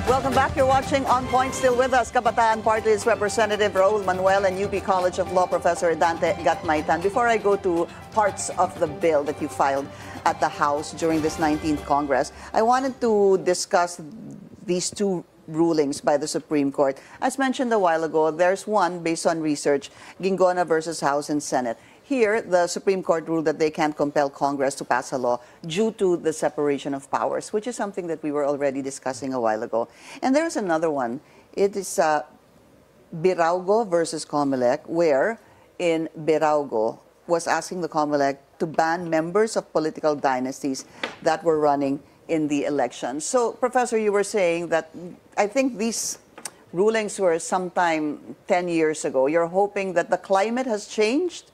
Welcome back. You're watching On Point. Still with us, Kabataan Party's Representative Raul Manuel and UP College of Law Professor Dante Gatmaitan. Before I go to parts of the bill that you filed at the House during this 19th Congress, I wanted to discuss these two rulings by the Supreme Court. As mentioned a while ago, there's one based on research, Gingona versus House and Senate. Here, the Supreme Court ruled that they can't compel Congress to pass a law due to the separation of powers, which is something that we were already discussing a while ago. And there's another one. It is Biraugo versus Comelec, where in Biraugo was asking the Comelec to ban members of political dynasties that were running in the election. So, Professor, you were saying that I think these rulings were sometime 10 years ago. You're hoping that the climate has changed,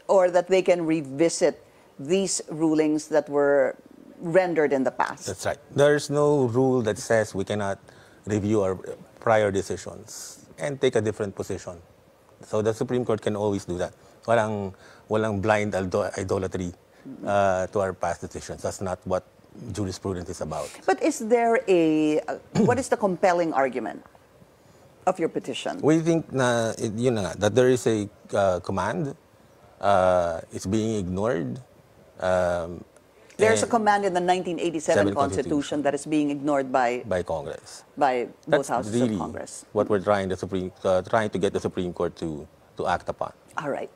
or that they can revisit these rulings that were rendered in the past? That's right. There's no rule that says we cannot review our prior decisions and take a different position. So the Supreme Court can always do that. Walang blind idolatry to our past decisions. That's not what jurisprudence is about. But is there what is the compelling argument of your petition? We think that there is a command. It's being ignored. There's a command in the 1987 Constitution that is being ignored by Congress. By both That's houses really of Congress. What we're trying to get the Supreme Court to act upon. All right.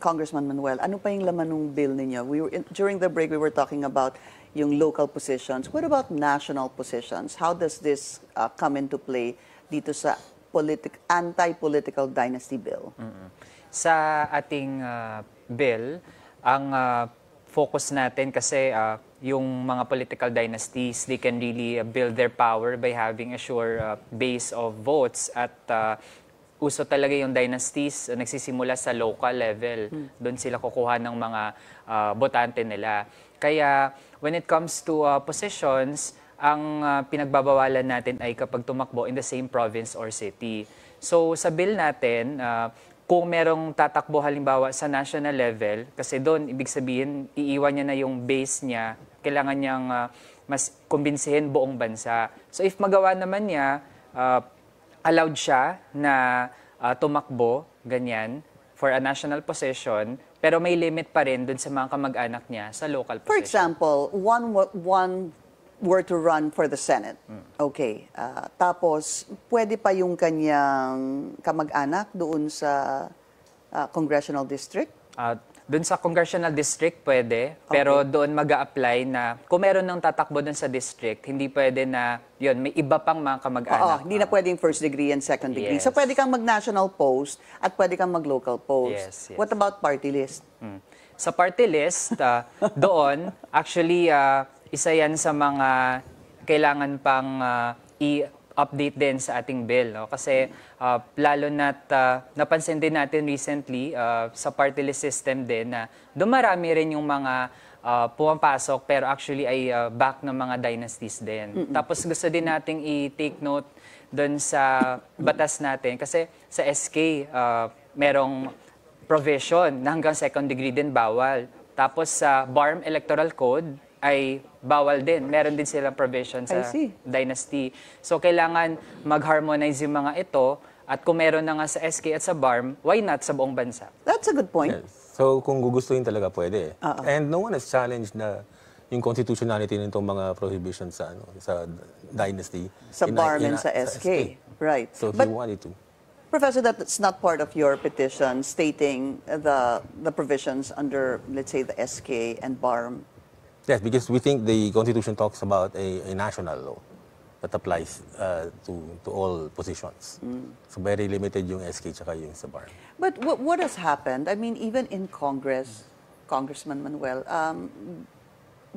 Congressman Manuel, ano pa yung laman ng bill ninyo? During the break, we were talking about yung local positions. What about national positions? How does this come into play dito sa anti-political dynasty bill? Sa ating bill, ang focus natin kasi yung mga political dynasties, they can really build their power by having a sure base of votes. At uso talaga yung dynasties, nagsisimula sa local level. Doon sila kukuha ng mga botante nila. Kaya when it comes to positions, ang pinagbabawalan natin ay kapag tumakbo in the same province or city. So sa bill natin, kung merong tatakbo halimbawa sa national level, kasi doon, ibig sabihin, iiwan niya na yung base niya, kailangan niyang mas kumbinsihin buong bansa. So if magawa naman niya, allowed siya na tumakbo, ganyan, for a national position, pero may limit pa rin doon sa mga kamag-anak niya sa local position. For example, one were to run for the Senate. Okay. Tapos, pwede pa yung kanyang kamag-anak doon sa congressional district? Doon sa congressional district, pwede. Pero doon mag-a-apply na, kung meron ng tatakbo doon sa district, hindi pwede na, yun, may iba pang mga kamag-anak. Hindi na pwedeng first degree and second degree. Yes. So, pwede kang mag-national post at pwede kang mag-local post. Yes, yes. What about party list? Sa party list, doon, actually, isa yan sa mga kailangan pang i-update din sa ating bill. No? Kasi lalo na't napansin din natin recently sa party list system din na dumarami rin yung mga pumapasok pero actually ay back ng mga dynasties din. Tapos gusto din nating i-take note doon sa batas natin kasi sa SK merong provision na hanggang second degree din bawal. Tapos sa BARM Electoral Code ay bawal din. Meron din silang provision sa dynasty. So, kailangan mag-harmonize yung mga ito at kung meron na nga sa SK at sa BARM, why not sa buong bansa? That's a good point. Yes. So, kung gugustuhin talaga, pwede. And no one has challenged na yung constitutionality nitong mga prohibitions sa dynasty. Sa BARM and sa SK. Right. So, if you wanted to. Professor, that's not part of your petition stating the provisions under, let's say, the SK and BARM. Yes, because we think the Constitution talks about a national law that applies to all positions. So very limited yung SK tsaka yung sa BARM. But what has happened? I mean, even in Congress, Congressman Manuel,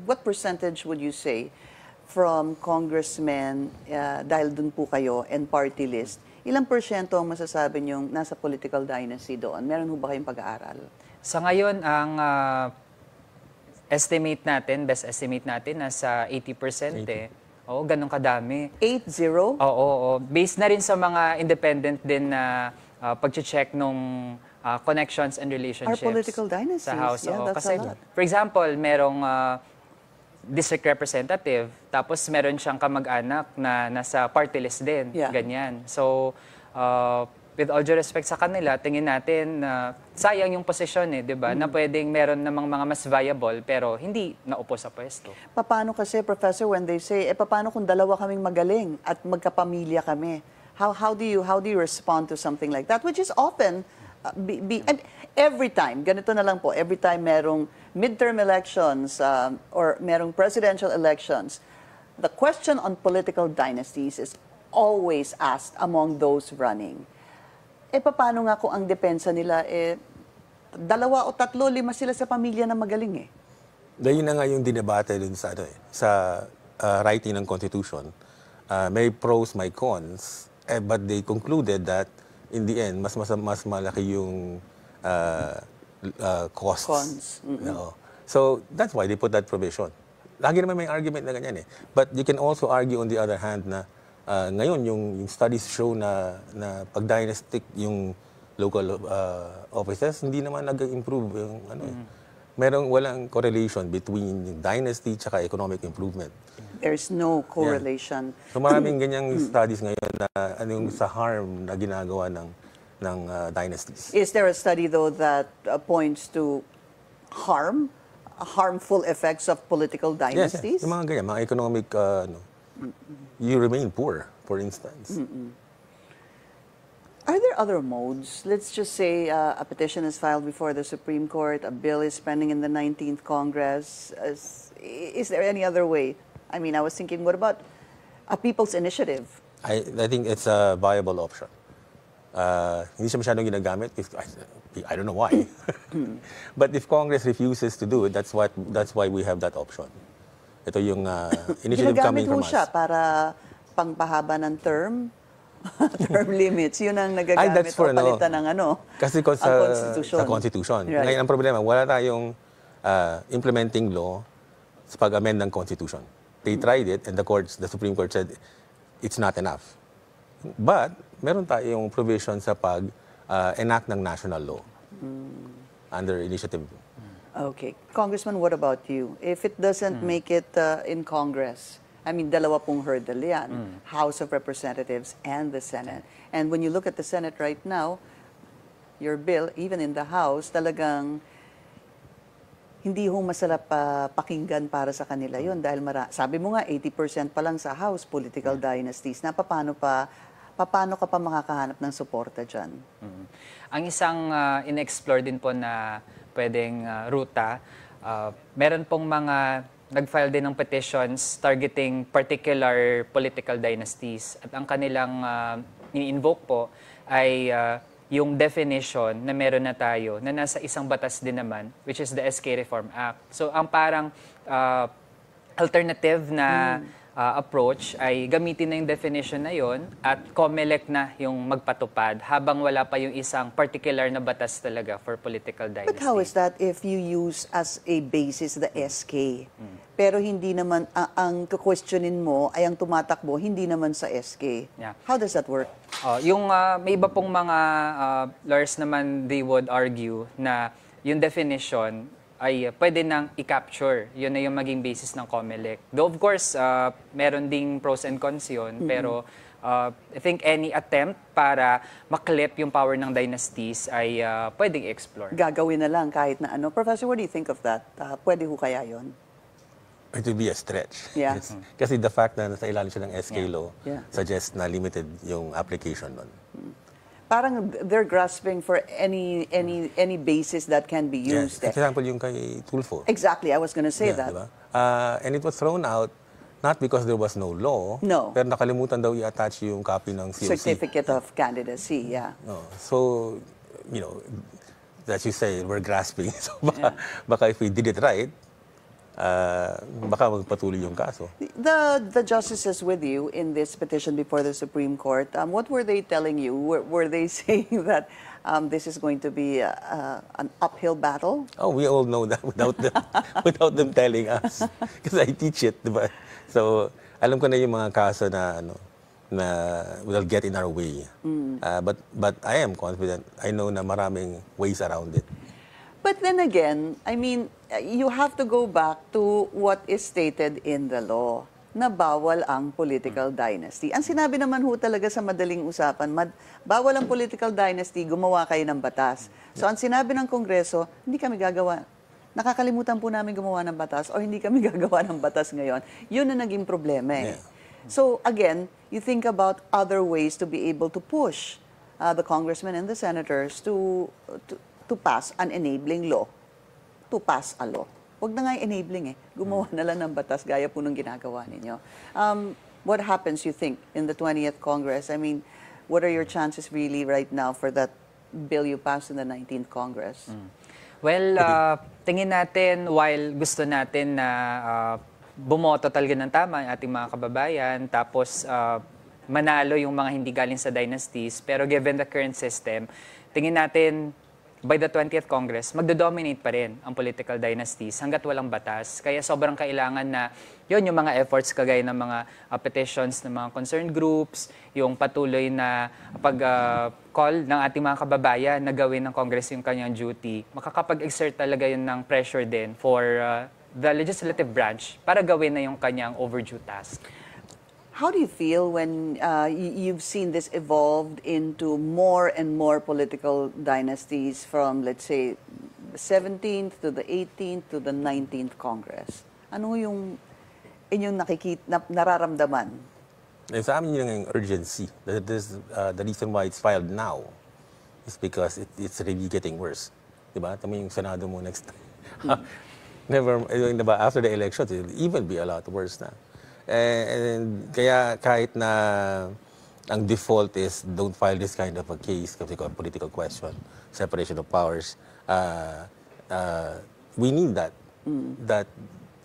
what percentage would you say from congressmen, dahil dun po kayo, and party list, ilang porsyento ang masasabi niyong nasa political dynasty doon? Meron ho ba kayong pag-aaral? Sa ngayon, ang best estimate natin, nasa 80% eh. Oo, ganun kadami. 8-0? Oo. Based na rin sa mga independent din na pag-check nung connections and relationships. Our political dynasties. Sa House. Yeah, that's kasi, a lot. for example, merong district representative, tapos meron siyang kamag-anak na nasa party list din, Yeah. ganyan. So, with all due respect sa kanila, tingin natin na sayang yung posisyon di ba? Na pwedeng meron namang mga mas viable pero hindi naupo sa pwesto. Paano kasi, Professor, when they say, paano kung dalawa kaming magaling at magkapamilya kami? How do you respond to something like that? Which is often, and every time, ganito na lang po, every time merong midterm elections or merong presidential elections, the question on political dynasties is always asked among those running. Paano nga kung ang depensa nila, dalawa o tatlo, lima sila sa pamilya na magaling Dahil na nga yung dinebate dun sa, writing ng Constitution. May pros, may cons, but they concluded that in the end, mas malaki yung costs. Cons. Oo. So that's why they put that provision. Lagi naman may argument na ganyan But you can also argue on the other hand na ngayon yung studies show na pag dynastic yung local offices, hindi naman nag-improve yung walang correlation between yung dynasty tsaka economic improvement. There's no correlation. So maraming ganyang studies ngayon na yung sa harm na ginagawa ng dynasties. Is there a study, though, that points to harmful effects of political dynasties? Yes. Yung mga ganyan, mga economic, you remain poor, for instance. Are there other modes? Let's just say a petition is filed before the Supreme Court, a bill is pending in the 19th Congress. Is there any other way? I mean, I was thinking, what about a people's initiative? I think it's a viable option. Hindi siya masyadong ginagamit. I don't know why. But if Congress refuses to do it, that's why we have that option. Ito yung initiative coming from us. Ginagamit mo siya para pangpahaba ng term limits. Yun ang nagagamit that's for o palitan ng Kasi ang Constitution. sa Constitution. Right. Ngayon, ang problema, wala tayong implementing law sa pag-amend ng Constitution. They tried it and the Supreme Court said it's not enough. But meron tayong provision sa pag-enact ng national law under initiative. Okay. Congressman, what about you? If it doesn't make it in Congress, I mean, dalawa pong hurdle yan, House of Representatives and the Senate. And when you look at the Senate right now, your bill, even in the House, talagang hindi ho masarap pakinggan para sa kanila yun. Dahil sabi mo nga, 80% pa lang sa House, political dynasties. Na paano ka pa makakahanap ng suporta dyan? Ang isang in-explore din po na pwedeng ruta, meron pong mga nag-file din ng petitions targeting particular political dynasties. At ang kanilang ini-invoke po ay yung definition na meron na tayo na nasa isang batas din naman, which is the SK Reform Act. So ang parang alternative na approach ay gamitin na yung definition na yon at COMELEC na yung magpatupad habang wala pa yung isang particular na batas talaga for political dynasty. But how is that if you use as a basis the SK? Pero hindi naman, ang questionin mo ay ang tumatakbo, hindi naman sa SK. Yeah. How does that work? Yung may iba pong mga lawyers naman, they would argue na yung definition ay pwede nang i-capture. Yun na yung maging basis ng COMELEC. Though of course, meron ding pros and cons yun, pero I think any attempt para maklip yung power ng dynasties ay pwedeng i-explore. Gagawin na lang kahit na ano. Professor, what do you think of that? Pwede ho kaya yun? It will be a stretch. Yeah. Kasi the fact na nasa ilalim siya ng SK law Yeah. suggests na limited yung application nun. Parang they're grasping for any basis that can be used. Yes. Example yung kay Tulfo. Exactly, I was going to say that. Diba? And it was thrown out not because there was no law, No. pero nakalimutan daw i-attach yung copy ng COC. Certificate of candidacy, yeah. No. So, as you say, we're grasping. So baka if we did it right, baka magpatuloy yung kaso. The justices with you in this petition before the Supreme Court, what were they telling you? Were they saying that this is going to be an uphill battle? Oh, we all know that without them telling us. Because I teach it, diba? So, alam ko na yung mga kaso na will get in our way. But I am confident. I know na maraming ways around it. But But then again, I mean, you have to go back to what is stated in the law na bawal ang political dynasty. Ang sinabi naman ho talaga sa madaling usapan, bawal ang political dynasty, gumawa kayo ng batas. So ang sinabi ng Kongreso, hindi kami gagawa. Nakakalimutan po namin gumawa ng batas o hindi kami gagawa ng batas ngayon. Yun na naging problema eh. So again, you think about other ways to be able to push the congressmen and the senators to pass an enabling law, to pass a law. Huwag na nga enabling eh. Gumawa na lang ng batas gaya po ng ginagawa ninyo. What happens, you think, in the 20th Congress? I mean, what are your chances really right now for that bill you passed in the 19th Congress? Well, tingin natin, while gusto natin na bumoto talaga ng tama ang ating mga kababayan, tapos manalo yung mga hindi galing sa dynasties, pero given the current system, tingin natin, by the 20th Congress, magdo-dominate pa rin ang political dynasties hanggat walang batas. Kaya sobrang kailangan na yun, yung mga efforts kagaya ng mga petitions ng mga concerned groups, yung patuloy na pag-call ng ating mga kababayan na gawin ng Congress yung kanyang duty, makakapag-exert talaga yun ng pressure din for the legislative branch para gawin na yung kanyang overdue task. How do you feel when you've seen this evolved into more and more political dynasties from, let's say, the 17th to the 18th to the 19th Congress? Ano yung inyong nararamdaman? Sa amin yung urgency. The reason why it's filed now is because it's really getting worse. Diba? Tama yung Senado mo next time. After the elections, it'll even be a lot worse na. And kaya kahit na ang default is don't file this kind of a case kasi political question, separation of powers, we need that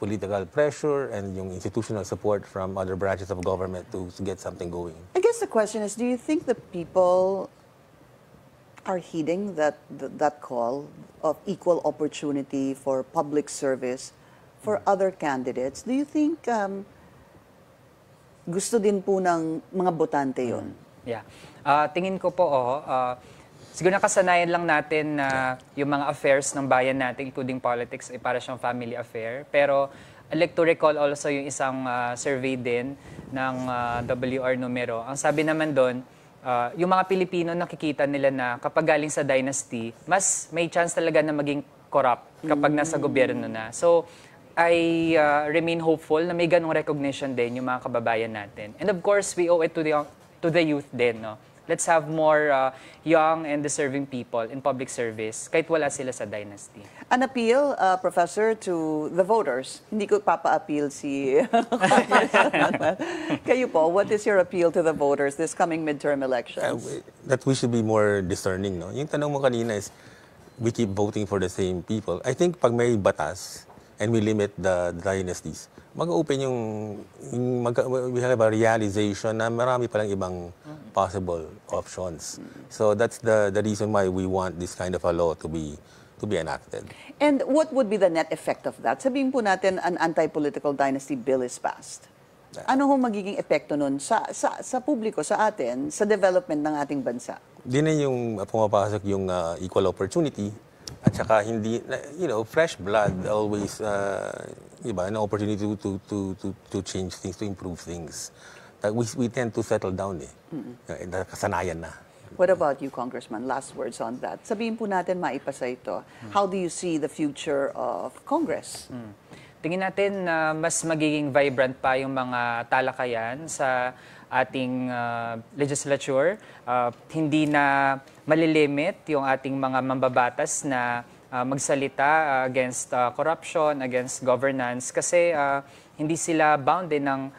political pressure and yung institutional support from other branches of government to get something going. I guess the question is, do you think the people are heeding that call of equal opportunity for public service for other candidates? Do you think gusto din po ng mga botante yun? Yeah. Tingin ko po, siguro nakasanayan lang natin na yung mga affairs ng bayan natin, including politics, ay para siyang family affair. Pero I'd like to recall also yung isang survey din ng WR Numero. Ang sabi naman doon, yung mga Pilipino nakikita nila na kapag galing sa dynasty, mas may chance talaga na maging corrupt kapag nasa gobyerno na. So, I remain hopeful na may ganong recognition din yung mga kababayan natin. And of course, we owe it to the youth din. No? Let's have more young and deserving people in public service kahit wala sila sa dynasty. An appeal, Professor, to the voters. Hindi ko papa-appeal si... Kayo po, what is your appeal to the voters this coming midterm elections? That we should be more discerning. No? Yung tanong mo kanina is, we keep voting for the same people. I think pag may batas, and we limit the dynasties, mag-open we have a realization na marami palang ibang possible options. So that's the reason why we want this kind of a law to be enacted. And what would be the net effect of that? Sabihin po natin an anti-political dynasty bill is passed. Ano ho magiging epekto nun sa publiko, sa atin, sa development ng ating bansa? Di na yung pumapasok yung equal opportunity. At saka hindi, fresh blood always, an opportunity to change things, to improve things. We tend to settle down kasanayan na. What about you, Congressman? Last words on that. Sabihin po natin maipasa ito. How do you see the future of Congress? Tingin natin na mas magiging vibrant pa yung mga talakayan sa ating legislature. Hindi na malilimit yung ating mga mambabatas na magsalita against corruption, against governance kasi hindi sila bound din ng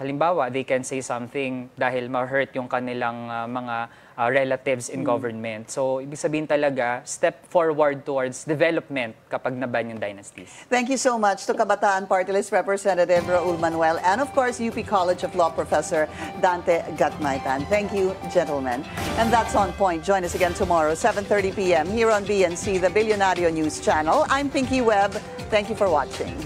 halimbawa, they can say something dahil ma-hurt yung kanilang mga relatives in government. So, ibig sabihin talaga, step forward towards development kapag naban yung dynasties. Thank you so much to Kabataan Party List Representative Raul Manuel and of course, UP College of Law Professor Dante Gatmaitan. Thank you, gentlemen. And that's On Point. Join us again tomorrow, 7:30 p.m. here on BNC, the Billionario News Channel. I'm Pinky Webb. Thank you for watching.